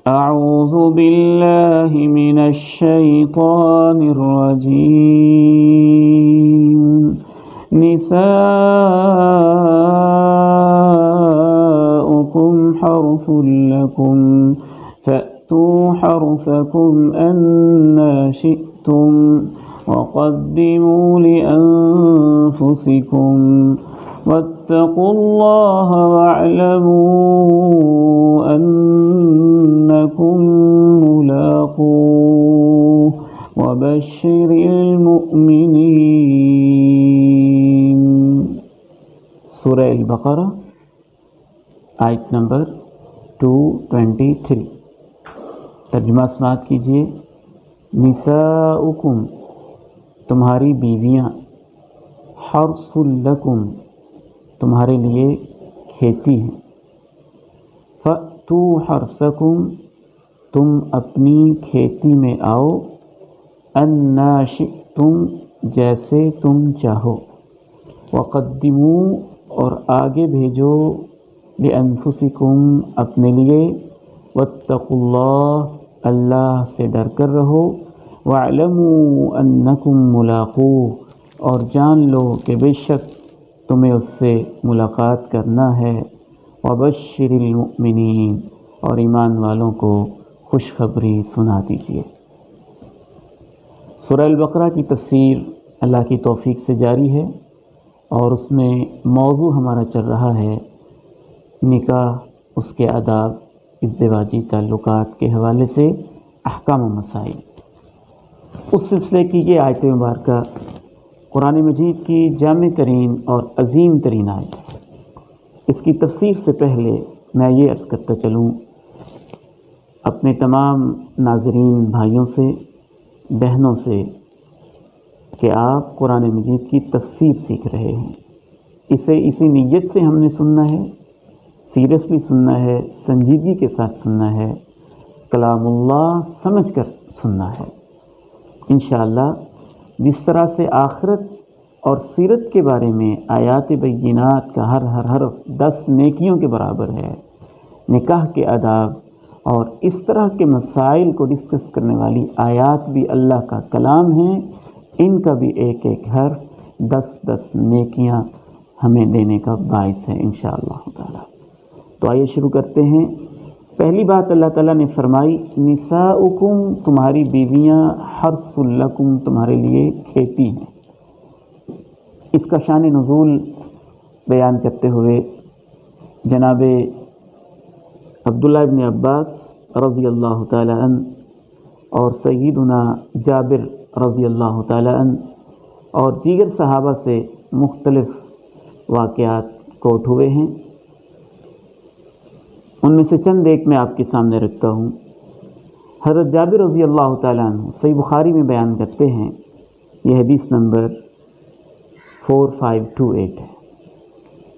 أعوذ بالله من الشيطان الرجيم نساؤكم حرث لكم فأتوا حرثكم أنى شئتم وقدموا لأنفسكم واتقوا الله واعلموا أنكم ملاقوه وبشر المؤمنين۔ سورہ البقرہ آیت نمبر 223۔ ترجمہ سماعت کیجیے۔ نساؤکم تمہاری بیویاں، حرث لکم تمہارے لیے کھیتی ہیں، فأتوا حرثکم تم اپنی کھیتی میں آؤ، انا شئتم جیسے تم چاہو، وقدموا اور آگے بھیجو، لانفسکم اپنے لیے، واتقوا اللہ اللہ سے ڈر کر رہو، واعلموا انکم ملاقوہ اور جان لو کہ بے شک تمہیں اس سے ملاقات کرنا ہے، وبشر المؤمنین اور ایمان والوں کو خوشخبری سنا دیجیے۔ سورہ البقرہ کی تفسیر اللہ کی توفیق سے جاری ہے، اور اس میں موضوع ہمارا چل رہا ہے نکاح، اس کے آداب، ازدواجی تعلقات کے حوالے سے احکام و مسائل۔ اس سلسلے کی یہ آیت مبارکہ قرآن مجید کی جامع ترین اور عظیم ترین آیت۔ اس کی تفسیر سے پہلے میں یہ عرض کرتا چلوں اپنے تمام ناظرین بھائیوں سے، بہنوں سے، کہ آپ قرآن مجید کی تفسیر سیکھ رہے ہیں۔ اسے اسی نیت سے ہم نے سننا ہے، سیریسلی سننا ہے، سنجیدگی کے ساتھ سننا ہے، کلام اللہ سمجھ کر سننا ہے۔ انشاءاللہ جس طرح سے آخرت اور سیرت کے بارے میں آیات بینات کا ہر حرف 10 نیکیوں کے برابر ہے، نکاح کے آداب اور اس طرح کے مسائل کو ڈسکس کرنے والی آیات بھی اللہ کا کلام ہیں، ان کا بھی ایک ایک حرف 10 نیکیاں ہمیں دینے کا باعث ہے انشاءاللہ تعالی۔ تو آئیے شروع کرتے ہیں۔ پہلی بات اللہ تعالیٰ نے فرمائی، نساؤکم تمہاری بیویاں، حرث لکم تمہارے لیے کھیتی ہیں۔ اس کا شان نزول بیان کرتے ہوئے جناب عبداللہ ابن عباس رضی اللہ تعالی عنہ اور سیدنا جابر رضی اللہ تعالی عنہ اور دیگر صحابہ سے مختلف واقعات کوٹ ہوئے ہیں۔ ان میں سے چند ایک میں آپ کے سامنے رکھتا ہوں۔ حضرت جابر رضی اللہ تعالیٰ عنہ صحیح بخاری میں بیان کرتے ہیں، یہ حدیث نمبر 4528 ہے۔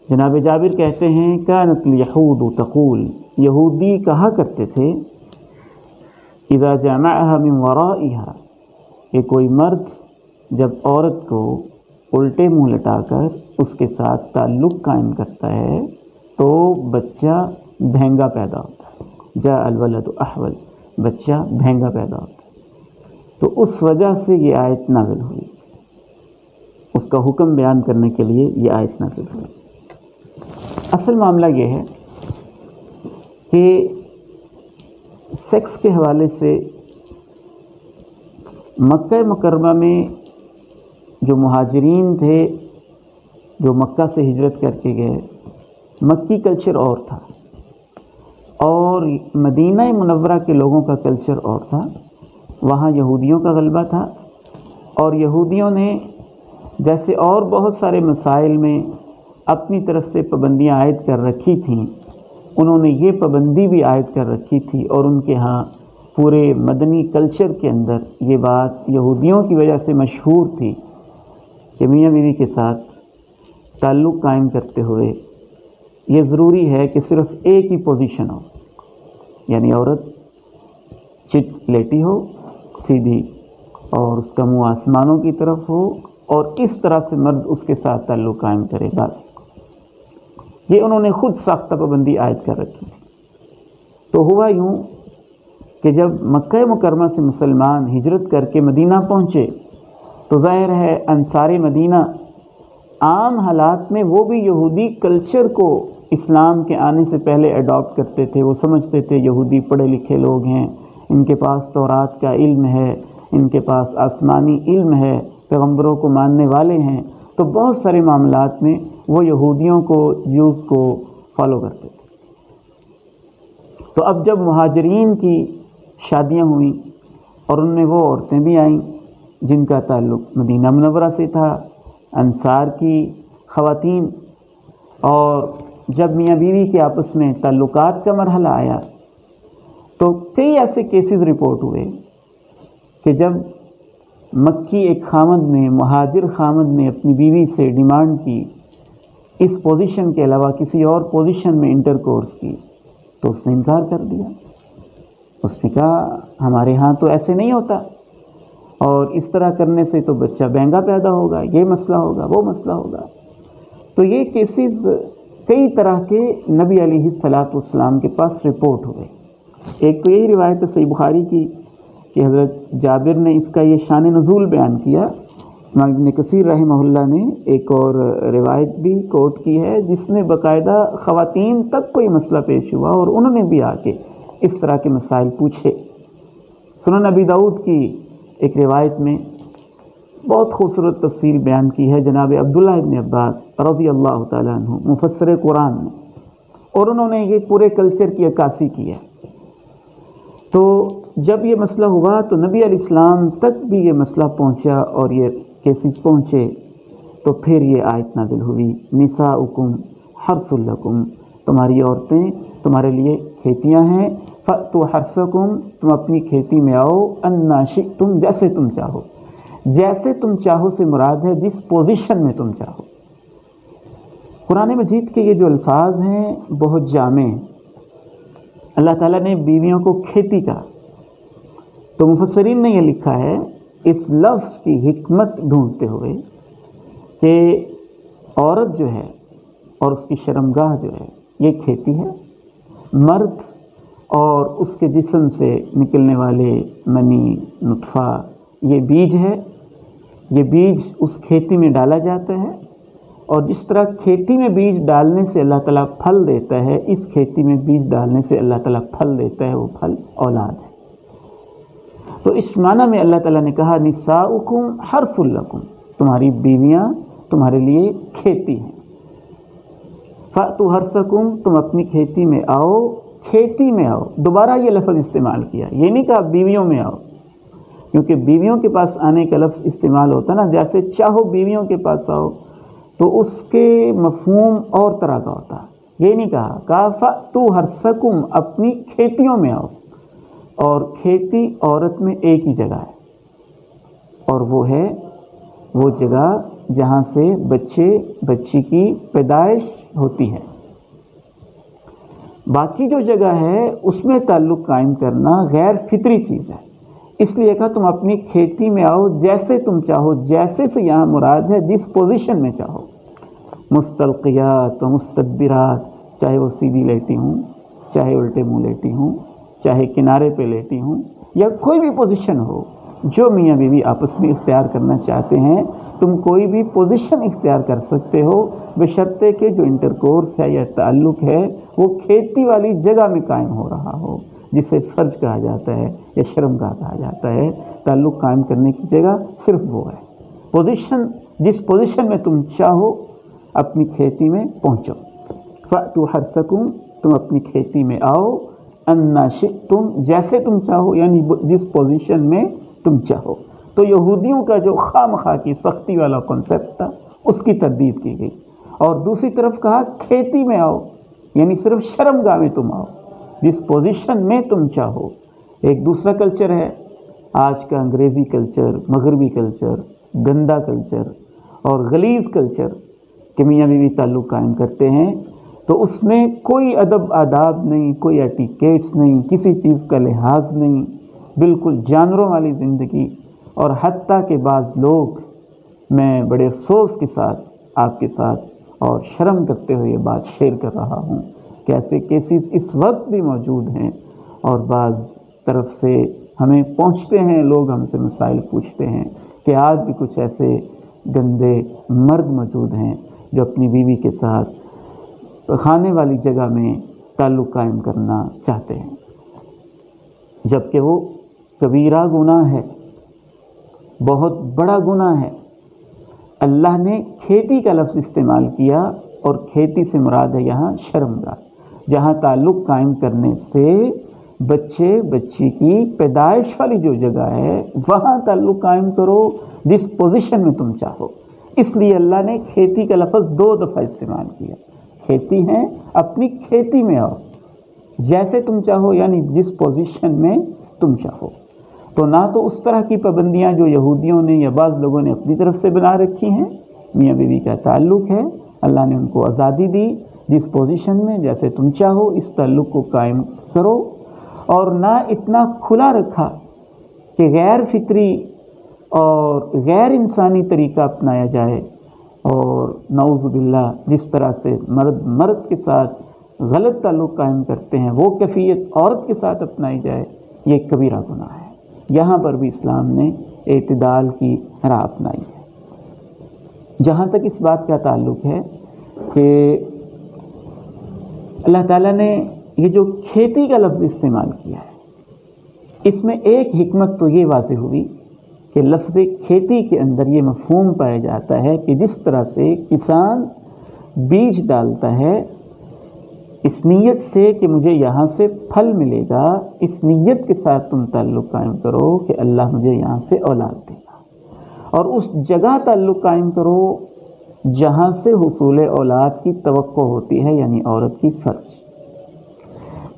جناب جابر کہتے ہیں، کانت الیہود تقول یہودی کہا کرتے تھے، اذا جامعها من ورائها کہ کوئی مرد جب عورت کو الٹے منہ لٹا کر اس کے ساتھ تعلق قائم کرتا ہے تو بچہ بھینگا پیدا ہوتا ہے، جاء الولد احول، بچہ بھینگا پیدا ہوتا ہے۔ تو اس وجہ سے یہ آیت نازل ہوئی، اس کا حکم بیان کرنے کے لیے یہ آیت نازل ہوئی۔ اصل معاملہ یہ ہے کہ سیکس کے حوالے سے مکہ مکرمہ میں جو مہاجرین تھے، جو مکہ سے ہجرت کر کے گئے، مکی کلچر اور تھا، اور مدینہ منورہ کے لوگوں کا کلچر اور تھا۔ وہاں یہودیوں کا غلبہ تھا، اور یہودیوں نے جیسے اور بہت سارے مسائل میں اپنی طرف سے پابندیاں عائد کر رکھی تھیں، انہوں نے یہ پابندی بھی عائد کر رکھی تھی، اور ان کے ہاں پورے مدنی کلچر کے اندر یہ بات یہودیوں کی وجہ سے مشہور تھی کہ میاں بیوی کے ساتھ تعلق قائم کرتے ہوئے یہ ضروری ہے کہ صرف ایک ہی پوزیشن ہو، یعنی عورت چٹ لیٹی ہو سیدھی، اور اس کا منہ آسمانوں کی طرف ہو، اور اس طرح سے مرد اس کے ساتھ تعلق قائم کرے، بس یہ انہوں نے خود ساختہ پابندی عائد کر رکھی تھی۔ تو ہوا یوں کہ جب مکہ مکرمہ سے مسلمان ہجرت کر کے مدینہ پہنچے تو ظاہر ہے انصار مدینہ عام حالات میں وہ بھی یہودی کلچر کو اسلام کے آنے سے پہلے اڈاپٹ کرتے تھے۔ وہ سمجھتے تھے یہودی پڑھے لکھے لوگ ہیں، ان کے پاس تورات کا علم ہے، ان کے پاس آسمانی علم ہے، پیغمبروں کو ماننے والے ہیں، تو بہت سارے معاملات میں وہ یہودیوں کو، جوز کو فالو کرتے تھے۔ تو اب جب مہاجرین کی شادیاں ہوئیں اور ان میں وہ عورتیں بھی آئیں جن کا تعلق مدینہ منورہ سے تھا، انصار کی خواتین، اور جب میاں بیوی کے آپس میں تعلقات کا مرحلہ آیا تو کئی ایسے کیسز رپورٹ ہوئے کہ جب مکی ایک خامد نے، مہاجر خامد نے اپنی بیوی سے ڈیمانڈ کی اس پوزیشن کے علاوہ کسی اور پوزیشن میں انٹر کورس کی تو اس نے انکار کر دیا۔ اس نے کہا ہمارے ہاں تو ایسے نہیں ہوتا، اور اس طرح کرنے سے تو بچہ بینگا پیدا ہوگا، یہ مسئلہ ہوگا، وہ مسئلہ ہوگا۔ تو یہ کیسز کئی طرح کے نبی علیہ الصلاۃ والسلام کے پاس رپورٹ ہوئے۔ ایک تو یہی روایت ہے صحیح بخاری کی کہ حضرت جابر نے اس کا یہ شان نزول بیان کیا۔ امام ابن کثیر رحمہ اللہ نے ایک اور روایت بھی کوٹ کی ہے جس میں باقاعدہ خواتین تک کوئی مسئلہ پیش ہوا اور انہوں نے بھی آ کے اس طرح کے مسائل پوچھے۔ سنن ابی داؤد کی ایک روایت میں بہت خوبصورت تفصیل بیان کی ہے جناب عبداللہ ابن عباس رضی اللہ تعالیٰ عنہ، مفسر قرآن نے، اور انہوں نے یہ پورے کلچر کی عکاسی کی ہے۔ تو جب یہ مسئلہ ہوا تو نبی علیہ السلام تک بھی یہ مسئلہ پہنچا اور یہ کیسز پہنچے، تو پھر یہ آیت نازل ہوئی، نساؤکم حرث لکم، تمہاری عورتیں تمہارے لیے کھیتیاں ہیں، فأتوا حرثکم، تم اپنی کھیتی میں آؤ، انا شئتم، جیسے تم چاہو۔ جیسے تم چاہو سے مراد ہے جس پوزیشن میں تم چاہو۔ قرآن مجید کے یہ جو الفاظ ہیں بہت جامع ہیں۔ اللہ تعالیٰ نے بیویوں کو کھیتی کہا تو مفسرین نے یہ لکھا ہے اس لفظ کی حکمت ڈھونڈتے ہوئے کہ عورت جو ہے اور اس کی شرمگاہ جو ہے یہ کھیتی ہے، مرد اور اس کے جسم سے نکلنے والے منی، نطفہ، یہ بیج ہے، یہ بیج اس کھیتی میں ڈالا جاتا ہے، اور جس طرح کھیتی میں بیج ڈالنے سے اللہ تعالیٰ پھل دیتا ہے، اس کھیتی میں بیج ڈالنے سے اللہ تعالیٰ پھل دیتا ہے، وہ پھل اولاد ہے۔ تو اس معنی میں اللہ تعالیٰ نے کہا نساؤکم حرث لکم، تمہاری بیویاں تمہارے لیے کھیتی ہیں۔ فأتوا حرثکم، تم اپنی کھیتی میں آؤ، کھیتی میں آؤ، دوبارہ یہ لفظ استعمال کیا، یہ نہیں کہا بیویوں میں آؤ، کیونکہ بیویوں کے پاس آنے کا لفظ استعمال ہوتا نا، جیسے چاہو بیویوں کے پاس آؤ تو اس کے مفہوم اور طرح کا ہوتا، یہ نہیں کہا فأتوا حرثکم، اپنی کھیتیوں میں آؤ، اور کھیتی عورت میں ایک ہی جگہ ہے، اور وہ ہے وہ جگہ جہاں سے بچی کی پیدائش ہوتی ہے۔ باقی جو جگہ ہے اس میں تعلق قائم کرنا غیر فطری چیز ہے، اس لیے کہا تم اپنی کھیتی میں آؤ جیسے تم چاہو، جیسے سے یہاں مراد ہے جس پوزیشن میں چاہو، مستلقیات و مستدبرات، چاہے وہ سیدھی لیٹی ہوں، چاہے الٹے منہ لیٹی ہوں، چاہے کنارے پہ لیٹی ہوں، یا کوئی بھی پوزیشن ہو جو میاں بیوی آپس میں اختیار کرنا چاہتے ہیں، تم کوئی بھی پوزیشن اختیار کر سکتے ہو، بشرطے کہ جو انٹرکورس ہے یا تعلق ہے وہ کھیتی والی جگہ میں قائم ہو رہا ہو، جسے فرج کہا جاتا ہے یا شرمگاہ کہا جاتا ہے۔ تعلق قائم کرنے کی جگہ صرف وہ ہے، پوزیشن جس پوزیشن میں تم چاہو اپنی کھیتی میں پہنچو۔ فأتوا حرثکم، تم اپنی کھیتی میں آؤ، انا شئتم، جیسے تم چاہو، یعنی جس پوزیشن میں تم چاہو۔ تو یہودیوں کا جو خواہ مخواہ کی سختی والا کنسیپٹ تھا اس کی تردید کی گئی، اور دوسری طرف کہا کھیتی میں آؤ، یعنی صرف شرمگاہ میں تم آؤ، جس پوزیشن میں تم چاہو۔ ایک دوسرا کلچر ہے آج کا، انگریزی کلچر، مغربی کلچر، گندا کلچر اور غلیظ کلچر کہ میاں بیوی تعلق قائم کرتے ہیں، تو اس میں کوئی ادب آداب نہیں، کوئی ایٹیکیٹس نہیں، کسی چیز کا لحاظ نہیں، بالکل جانوروں والی زندگی۔ اور حتیٰ کہ بعض لوگ، میں بڑے افسوس کے ساتھ آپ کے ساتھ اور شرم کرتے ہوئے یہ بات شیئر کر رہا ہوں کہ ایسے کیسز اس وقت بھی موجود ہیں، اور بعض طرف سے ہمیں پہنچتے ہیں، لوگ ہم سے مسائل پوچھتے ہیں کہ آج بھی کچھ ایسے گندے مرد موجود ہیں جو اپنی بیوی کے ساتھ کھانے والی جگہ میں تعلق قائم کرنا چاہتے ہیں، جبکہ وہ کبیرہ گناہ ہے، بہت بڑا گناہ ہے۔ اللہ نے کھیتی کا لفظ استعمال کیا، اور کھیتی سے مراد ہے یہاں شرمگاہ، جہاں تعلق قائم کرنے سے بچی کی پیدائش والی جو جگہ ہے وہاں تعلق قائم کرو، جس پوزیشن میں تم چاہو۔ اس لیے اللہ نے کھیتی کا لفظ 2 دفعہ استعمال کیا۔ کھیتی ہے، اپنی کھیتی میں آؤ جیسے تم چاہو، یعنی جس پوزیشن میں تم چاہو۔ تو نہ تو اس طرح کی پابندیاں جو یہودیوں نے یا بعض لوگوں نے اپنی طرف سے بنا رکھی ہیں، میاں بیوی کا تعلق ہے، اللہ نے ان کو آزادی دی، جس پوزیشن میں جیسے تم چاہو اس تعلق کو قائم کرو، اور نہ اتنا کھلا رکھا کہ غیر فطری اور غیر انسانی طریقہ اپنایا جائے، اور نعوذ باللہ جس طرح سے مرد کے ساتھ غلط تعلق قائم کرتے ہیں وہ کیفیت عورت کے ساتھ اپنائی جائے، یہ کبیرہ گناہ ہے۔ یہاں پر بھی اسلام نے اعتدال کی راہ اپنائی ہے۔ جہاں تک اس بات کا تعلق ہے کہ اللہ تعالیٰ نے یہ جو کھیتی کا لفظ استعمال کیا ہے، اس میں ایک حکمت تو یہ واضح ہوئی کہ لفظ کھیتی کے اندر یہ مفہوم پایا جاتا ہے کہ جس طرح سے کسان بیج ڈالتا ہے اس نیت سے کہ مجھے یہاں سے پھل ملے گا، اس نیت کے ساتھ تم تعلق قائم کرو کہ اللہ مجھے یہاں سے اولاد دے گا، اور اس جگہ تعلق قائم کرو جہاں سے حصول اولاد کی توقع ہوتی ہے، یعنی عورت کی فرض۔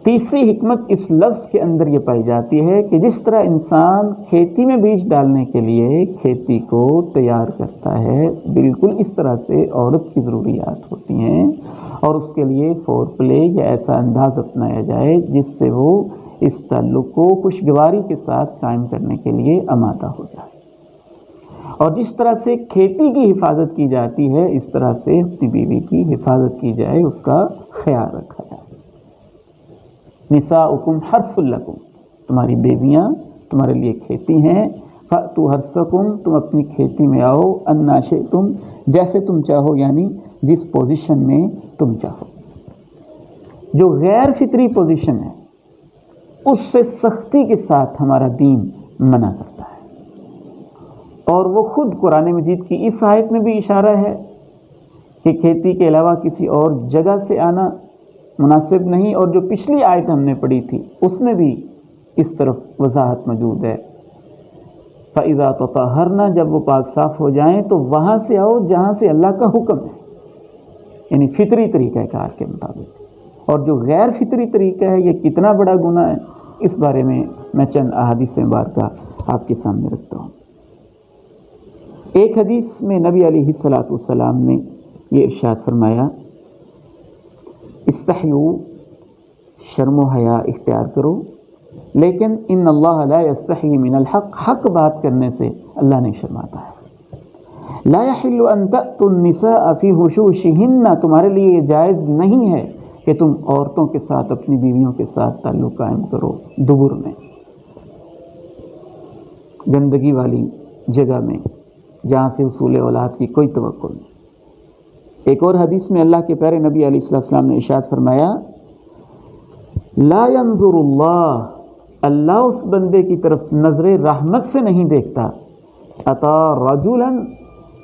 تیسری حکمت اس لفظ کے اندر یہ پائی جاتی ہے کہ جس طرح انسان کھیتی میں بیج ڈالنے کے لیے کھیتی کو تیار کرتا ہے، بالکل اس طرح سے عورت کی ضروریات ہوتی ہیں، اور اس کے لیے فور پلے یا ایسا انداز اپنایا جائے جس سے وہ اس تعلق کو خوشگواری کے ساتھ قائم کرنے کے لیے آمادہ ہو جائے۔ اور جس طرح سے کھیتی کی حفاظت کی جاتی ہے، اس طرح سے اپنی بیوی کی حفاظت کی جائے، اس کا خیال رکھا جائے۔ نساؤکم حرث لکم، تمہاری بیویاں تمہارے لیے کھیتی ہیں، فأتوا حرثکم، تم اپنی کھیتی میں آؤ، انا شئتم، جیسے تم چاہو، یعنی جس پوزیشن میں تم چاہو۔ جو غیر فطری پوزیشن ہے اس سے سختی کے ساتھ ہمارا دین منع کرتا ہے، اور وہ خود قرآن مجید کی اس آیت میں بھی اشارہ ہے کہ کھیتی کے علاوہ کسی اور جگہ سے آنا مناسب نہیں، اور جو پچھلی آیت ہم نے پڑھی تھی اس میں بھی اس طرف وضاحت موجود ہے۔ فَإِذَا تَطَهَّرْنَ، جب وہ پاک صاف ہو جائیں تو وہاں سے آؤ جہاں سے اللہ کا حکم ہے، یعنی فطری طریقہ کار کے مطابق۔ اور جو غیر فطری طریقہ ہے یہ کتنا بڑا گناہ ہے، اس بارے میں چند احادیث مبارکہ آپ کے سامنے رکھتا ہوں۔ ایک حدیث میں نبی علیہ الصلوۃ والسلام نے یہ ارشاد فرمایا، استحیو، شرم و حیا اختیار کرو، لیکن ان اللہ لا یستحی من الحق، حق بات کرنے سے اللہ نہیں شرماتا ہے۔ لا یحل ان تأتوا النساء فی حشوشہن، تمہارے لیے یہ جائز نہیں ہے کہ تم عورتوں کے ساتھ، اپنی بیویوں کے ساتھ تعلق قائم کرو دبر میں، گندگی والی جگہ میں جہاں سے حصول اولاد کی کوئی توقع نہیں۔ ایک اور حدیث میں اللہ کے پیارے نبی علیہ السلام نے ارشاد فرمایا، لا ينظر اللہ، اللہ اس بندے کی طرف نظر رحمت سے نہیں دیکھتا، اتا رجلا،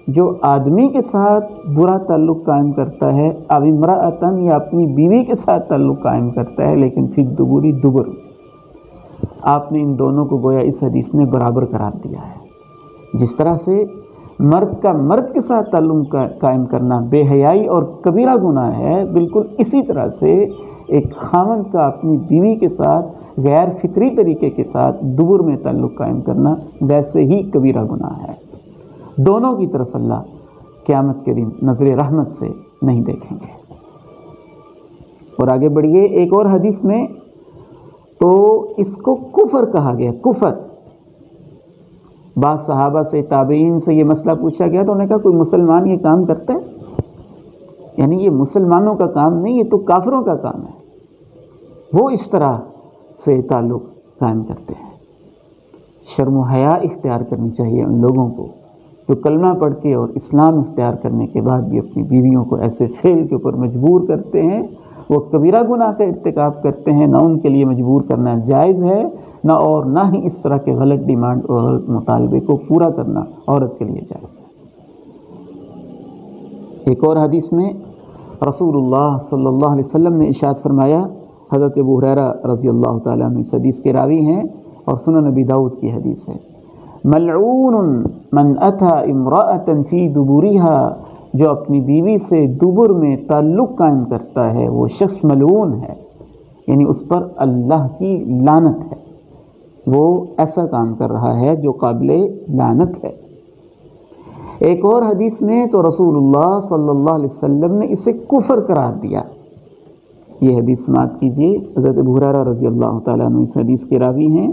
جو آدمی کے ساتھ برا تعلق قائم کرتا ہے، او امرأتن، یا اپنی بیوی کے ساتھ تعلق قائم کرتا ہے، لیکن فی الدبر، دبر۔ آپ نے ان دونوں کو گویا اس حدیث میں برابر قرار دیا ہے۔ جس طرح سے مرد کا مرد کے ساتھ تعلق قائم کرنا بے حیائی اور کبیرہ گناہ ہے، بالکل اسی طرح سے ایک خاوند کا اپنی بیوی کے ساتھ غیر فطری طریقے کے ساتھ دبر میں تعلق قائم کرنا ویسے ہی کبیرہ گناہ ہے۔ دونوں کی طرف اللہ قیامت کے دن نظر رحمت سے نہیں دیکھیں گے۔ اور آگے بڑھیے، ایک اور حدیث میں تو اس کو کفر کہا گیا، کفر۔ بعض صحابہ سے، تابعین سے یہ مسئلہ پوچھا گیا تو انہوں نے کہا کوئی مسلمان یہ کام کرتا ہے؟ یعنی یہ مسلمانوں کا کام نہیں، یہ تو کافروں کا کام ہے، وہ اس طرح سے تعلق قائم کرتے ہیں۔ شرم و حیا اختیار کرنی چاہیے ان لوگوں کو جو کلمہ پڑھ کے اور اسلام اختیار کرنے کے بعد بھی اپنی بیویوں کو ایسے فعل کے اوپر مجبور کرتے ہیں، وہ کبیرہ گناہ کا ارتکاب کرتے ہیں۔ نہ ان کے لیے مجبور کرنا جائز ہے، نہ ہی اس طرح کے غلط ڈیمانڈ اور غلط مطالبے کو پورا کرنا عورت کے لیے جائز ہے۔ ایک اور حدیث میں رسول اللہ صلی اللہ علیہ وسلم نے ارشاد فرمایا، حضرت ابو ہریرہ رضی اللہ تعالیٰ عنہ اس حدیث کے راوی ہیں اور سنن نبی داؤد کی حدیث ہے، ملعون من اتی امرأۃ فی دبورہا، جو اپنی بیوی سے دبر میں تعلق قائم کرتا ہے وہ شخص ملعون ہے، یعنی اس پر اللہ کی لعنت ہے، وہ ایسا کام کر رہا ہے جو قابل لعنت ہے۔ ایک اور حدیث میں تو رسول اللہ صلی اللہ علیہ وسلم نے اسے کفر قرار دیا۔ یہ حدیث سماعت کیجیے، حضرت ابو ہریرہ رضی اللہ تعالیٰ عنہ اس حدیث کے راوی ہیں،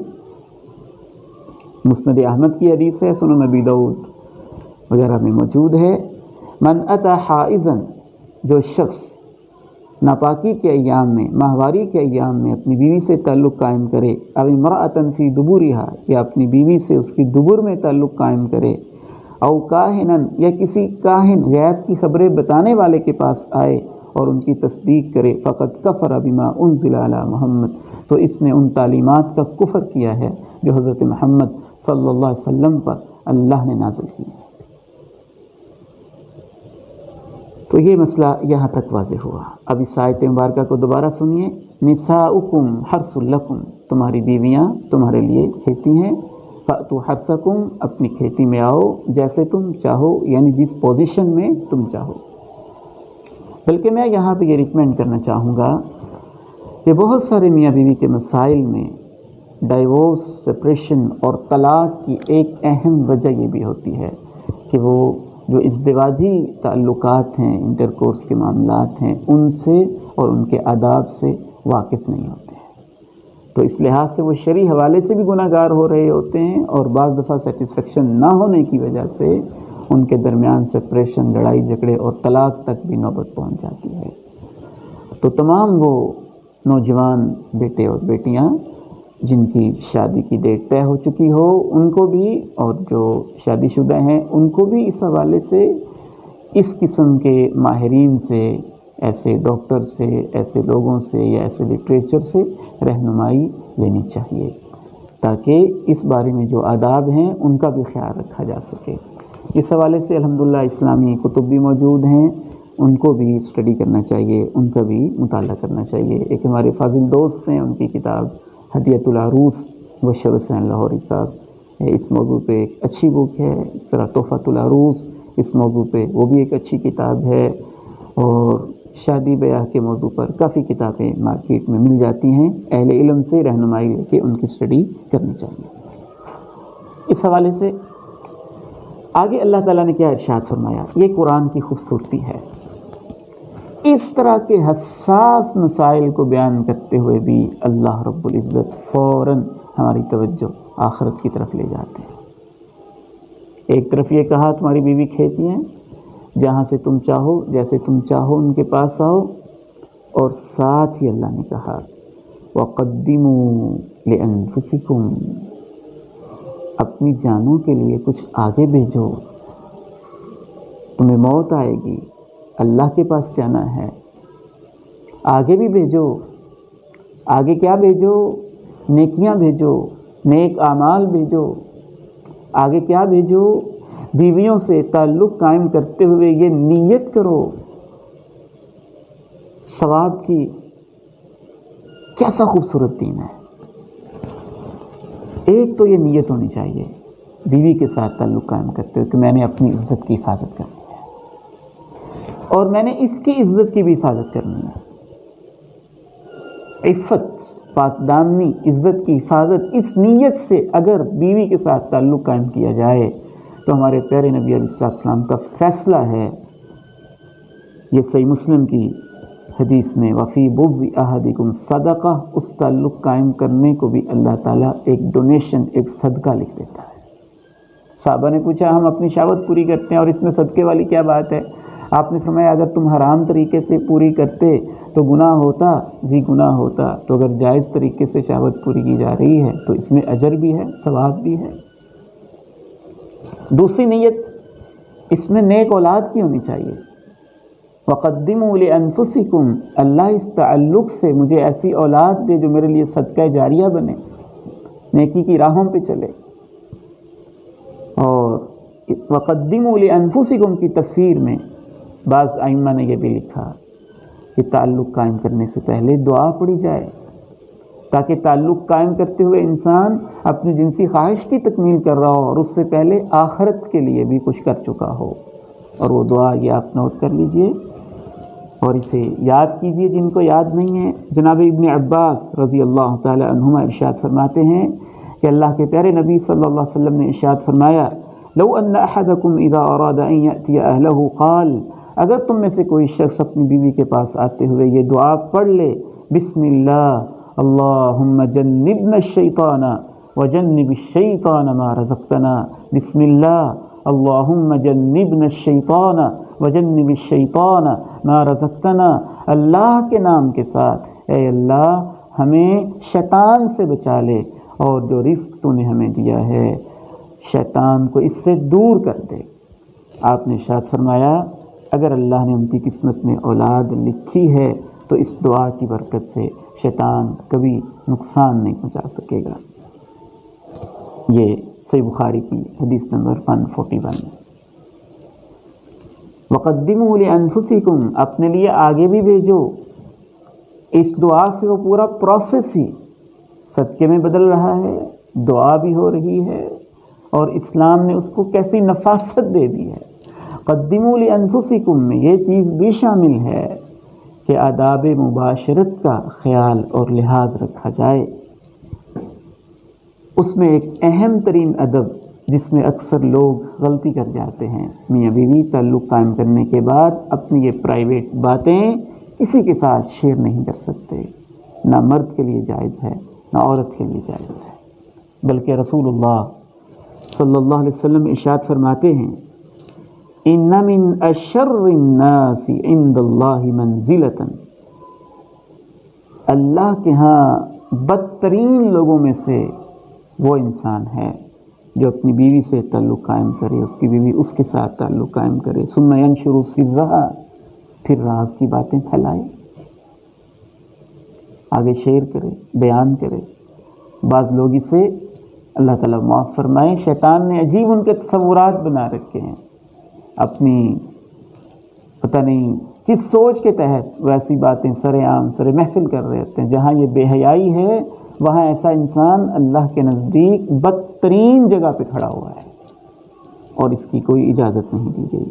مسند احمد کی حدیث ہے، سنن نبی داؤد وغیرہ میں موجود ہے۔ من اتی حائضا، جو شخص ناپاکی کے ایام میں، ماہواری کے ایام میں اپنی بیوی سے تعلق قائم کرے، او امرأۃ فی دبورہا، یا اپنی بیوی سے اس کی دبر میں تعلق قائم کرے، او کاہنا، یا کسی کاہن غیب کی خبریں بتانے والے کے پاس آئے اور ان کی تصدیق کرے، فقد کفر بما انزل علی محمد، تو اس نے ان تعلیمات کا کفر کیا ہے جو حضرت محمد صلی اللہ علیہ وسلم پر اللہ نے نازل کی۔ تو یہ مسئلہ یہاں تک واضح ہوا۔ اب اس آیت مبارکہ کو دوبارہ سنیے، نساؤکم حرث لکم، تمہاری بیویاں تمہارے لیے کھیتی ہیں، فأتوا حرثکم، اپنی کھیتی میں آؤ جیسے تم چاہو، یعنی جس پوزیشن میں تم چاہو۔ بلکہ میں یہاں پہ یہ ریکمینڈ کرنا چاہوں گا کہ بہت سارے میاں بیوی کے مسائل میں ڈائیورس، سپریشن اور طلاق کی ایک اہم وجہ یہ بھی ہوتی ہے کہ وہ جو ازدواجی تعلقات ہیں، انٹرکورس کے معاملات ہیں، ان سے اور ان کے آداب سے واقف نہیں ہوتے ہیں۔ تو اس لحاظ سے وہ شرعی حوالے سے بھی گناہ گار ہو رہے ہوتے ہیں، اور بعض دفعہ سیٹسفیکشن نہ ہونے کی وجہ سے ان کے درمیان سپریشن، لڑائی جھگڑے اور طلاق تک بھی نوبت پہنچ جاتی ہے۔ تو تمام وہ نوجوان بیٹے اور بیٹیاں جن کی شادی کی ڈیٹ طے ہو چکی ہو، ان کو بھی، اور جو شادی شدہ ہیں ان کو بھی اس حوالے سے اس قسم کے ماہرین سے، ایسے ڈاکٹر سے، ایسے لوگوں سے یا ایسے لٹریچر سے رہنمائی لینی چاہیے، تاکہ اس بارے میں جو آداب ہیں ان کا بھی خیال رکھا جا سکے۔ اس حوالے سے الحمدللہ اسلامی کتب بھی موجود ہیں، ان کو بھی اسٹڈی کرنا چاہیے، ان کا بھی مطالعہ کرنا چاہیے۔ ایک ہمارے فاضل دوست ہیں، ان کی کتاب ہدیۃ العروس بشر حسین لاہوری صاحب، اس موضوع پہ ایک اچھی بک ہے۔ اس طرح تحفۃ العروس اس موضوع پہ وہ بھی ایک اچھی کتاب ہے، اور شادی بیاہ کے موضوع پر کافی کتابیں مارکیٹ میں مل جاتی ہیں۔ اہل علم سے رہنمائی لے کے ان کی اسٹڈی کرنی چاہیے۔ اس حوالے سے آگے اللہ تعالیٰ نے کیا ارشاد فرمایا، یہ قرآن کی خوبصورتی ہے۔ اس طرح کے حساس مسائل کو بیان کرتے ہوئے بھی اللہ رب العزت فوراً ہماری توجہ آخرت کی طرف لے جاتے ہیں۔ ایک طرف یہ کہا تمہاری بیوی کھیتی ہیں، جہاں سے تم چاہو، جیسے تم چاہو ان کے پاس آؤ، اور ساتھ ہی اللہ نے کہا وَقَدِّمُوا لِأَنفُسِكُمْ، اپنی جانوں کے لیے کچھ آگے بھیجو، تمہیں موت آئے گی، اللہ کے پاس جانا ہے، آگے بھی بھیجو۔ آگے کیا بھیجو؟ نیکیاں بھیجو، نیک اعمال بھیجو۔ آگے کیا بھیجو؟ بیویوں سے تعلق قائم کرتے ہوئے یہ نیت کرو ثواب کی۔ کیسا خوبصورت دین ہے! ایک تو یہ نیت ہونی چاہیے بیوی کے ساتھ تعلق قائم کرتے ہوئے کہ میں نے اپنی عزت کی حفاظت کرنی ہے، اور میں نے اس کی عزت کی بھی حفاظت کرنی ہے۔ عفت، پاک دامنی، عزت کی حفاظت، اس نیت سے اگر بیوی کے ساتھ تعلق قائم کیا جائے تو ہمارے پیارے نبی علیہ السلام کا فیصلہ ہے، یہ صحیح مسلم کی حدیث میں وفی بغض احدکم صدقہ، اس تعلق قائم کرنے کو بھی اللہ تعالیٰ ایک ڈونیشن، ایک صدقہ لکھ دیتا ہے۔ صحابہ نے پوچھا ہم اپنی شہوت پوری کرتے ہیں اور اس میں صدقے والی کیا بات ہے؟ آپ نے فرمایا اگر تم حرام طریقے سے پوری کرتے تو گناہ ہوتا، جی گناہ ہوتا، تو اگر جائز طریقے سے شہوت پوری کی جا رہی ہے تو اس میں اجر بھی ہے، ثواب بھی ہے۔ دوسری نیت اس میں نیک اولاد کی ہونی چاہیے۔ وَقَدِّمُوا لِأَنفُسِكُمْ، اللہ اس تعلق سے مجھے ایسی اولاد دے جو میرے لیے صدقہ جاریہ بنے، نیکی کی راہوں پہ چلے۔ اور وَقَدِّمُوا لِأَنفُسِكُمْ کی تفسیر میں بعض ائمہ نے یہ بھی لکھا کہ تعلق قائم کرنے سے پہلے دعا پڑھی جائے، تاکہ تعلق قائم کرتے ہوئے انسان اپنی جنسی خواہش کی تکمیل کر رہا ہو اور اس سے پہلے آخرت کے لیے بھی کچھ کر چکا ہو۔ اور وہ دعا یہ آپ نوٹ کر لیجئے اور اسے یاد کیجئے جن کو یاد نہیں ہے۔ جناب ابن عباس رضی اللہ تعالی عنہما ارشاد فرماتے ہیں کہ اللہ کے پیارے نبی صلی اللہ علیہ وسلم نے ارشاد فرمایا، لو ان احدکم اذا اراد ان یأتی اہلہ قال، اگر تم میں سے کوئی شخص اپنی بیوی کے پاس آتے ہوئے یہ دعا پڑھ لے، بسم اللہ اللہم جنبنا الشیطان وجنب الشیطان ما رزقتنا، بسم اللہ اللہم جنبنا الشیطان وجنب الشیطان ما رزقتنا، اللہ کے نام کے ساتھ اے اللہ ہمیں شیطان سے بچا لے اور جو رزق تو نے ہمیں دیا ہے شیطان کو اس سے دور کر دے۔ آپ نے ارشاد فرمایا اگر اللہ نے ان کی قسمت میں اولاد لکھی ہے تو اس دعا کی برکت سے شیطان کبھی نقصان نہیں پہنچا سکے گا۔ یہ صحیح بخاری کی حدیث نمبر 141۔ وَقَدِّمُوا لِأَنفُسِكُمْ، اپنے لیے آگے بھی بھیجو۔ اس دعا سے وہ پورا پروسیس ہی صدقے میں بدل رہا ہے، دعا بھی ہو رہی ہے اور اسلام نے اس کو کیسی نفاست دے دی ہے۔ قدموا لانفسکم میں یہ چیز بھی شامل ہے کہ آداب مباشرت کا خیال اور لحاظ رکھا جائے۔ اس میں ایک اہم ترین ادب جس میں اکثر لوگ غلطی کر جاتے ہیں، میاں بیوی تعلق قائم کرنے کے بعد اپنی یہ پرائیویٹ باتیں کسی کے ساتھ شیئر نہیں کر سکتے، نہ مرد کے لیے جائز ہے نہ عورت کے لیے جائز ہے، بلکہ رسول اللہ صلی اللہ علیہ وسلم ارشاد فرماتے ہیں ان من اشر الناس عند اللہ منزلۃ، اللہ کے ہاں بدترین لوگوں میں سے وہ انسان ہے جو اپنی بیوی سے تعلق قائم کرے، اس کی بیوی اس کے ساتھ تعلق قائم کرے، ثم ینشر سرها، پھر راز کی باتیں پھیلائے، آگے شیئر کرے، بیان کرے۔ بعض لوگ اسے اللہ تعالیٰ معاف فرمائے شیطان نے عجیب ان کے تصورات بنا رکھے ہیں، اپنی پتہ نہیں کس سوچ کے تحت ویسی باتیں سر عام سر محفل کر رہے ہوتے ہیں۔ جہاں یہ بے حیائی ہے وہاں ایسا انسان اللہ کے نزدیک بدترین جگہ پہ کھڑا ہوا ہے اور اس کی کوئی اجازت نہیں دی گئی۔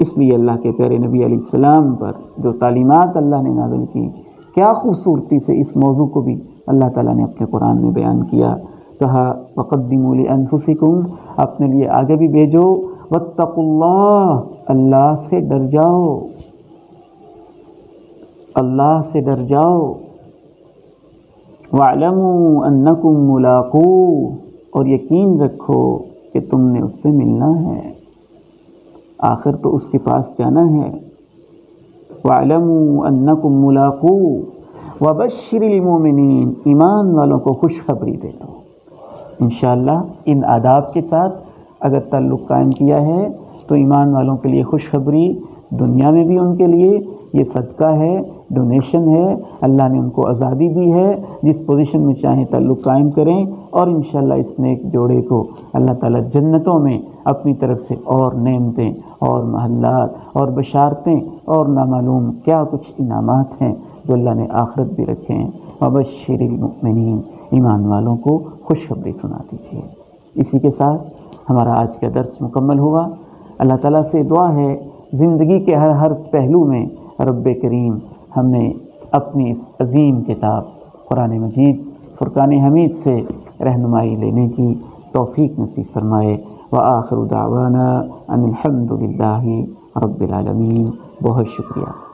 اس لیے اللہ کے پیارے نبی علیہ السلام پر جو تعلیمات اللہ نے نازل کی، کیا خوبصورتی سے اس موضوع کو بھی اللہ تعالیٰ نے اپنے قرآن میں بیان کیا۔ کہا وَقَدِّمُوا لِأَنفُسِكُمْ، اپنے لیے آگے بھی بھیجو، وَاتَّقُوا اللَّهَ، اللہ سے ڈر جاؤ، اللہ سے ڈر جاؤ، وَاعْلَمُوا أَنَّكُمْ مُلَاقُوهُ، اور یقین رکھو کہ تم نے اس سے ملنا ہے، آخر تو اس کے پاس جانا ہے۔ وَاعْلَمُوا أَنَّكُمْ مُلَاقُوهُ وَبَشِّرِ الْمُؤْمِنِينَ، ایمان والوں کو خوشخبری دے دو۔ انشاءاللہ ان آداب کے ساتھ اگر تعلق قائم کیا ہے تو ایمان والوں کے لیے خوشخبری، دنیا میں بھی ان کے لیے یہ صدقہ ہے، ڈونیشن ہے، اللہ نے ان کو آزادی دی ہے، جس پوزیشن میں چاہیں تعلق قائم کریں، اور انشاءاللہ اس نیک جوڑے کو اللہ تعالیٰ جنتوں میں اپنی طرف سے اور نعمتیں اور محلات اور بشارتیں اور نامعلوم کیا کچھ انعامات ہیں جو اللہ نے آخرت بھی رکھے ہیں۔ وبشر المؤمنین، ایمان والوں کو خوشخبری سنا دیجیے۔ اسی کے ساتھ ہمارا آج کا درس مکمل ہوا۔ اللہ تعالیٰ سے دعا ہے زندگی کے ہر پہلو میں رب کریم ہمیں اپنی اس عظیم کتاب قرآن مجید فرقان حمید سے رہنمائی لینے کی توفیق نصیب فرمائے۔ وآخر دعوانا ان الحمد للہ رب العالمین۔ بہت شکریہ۔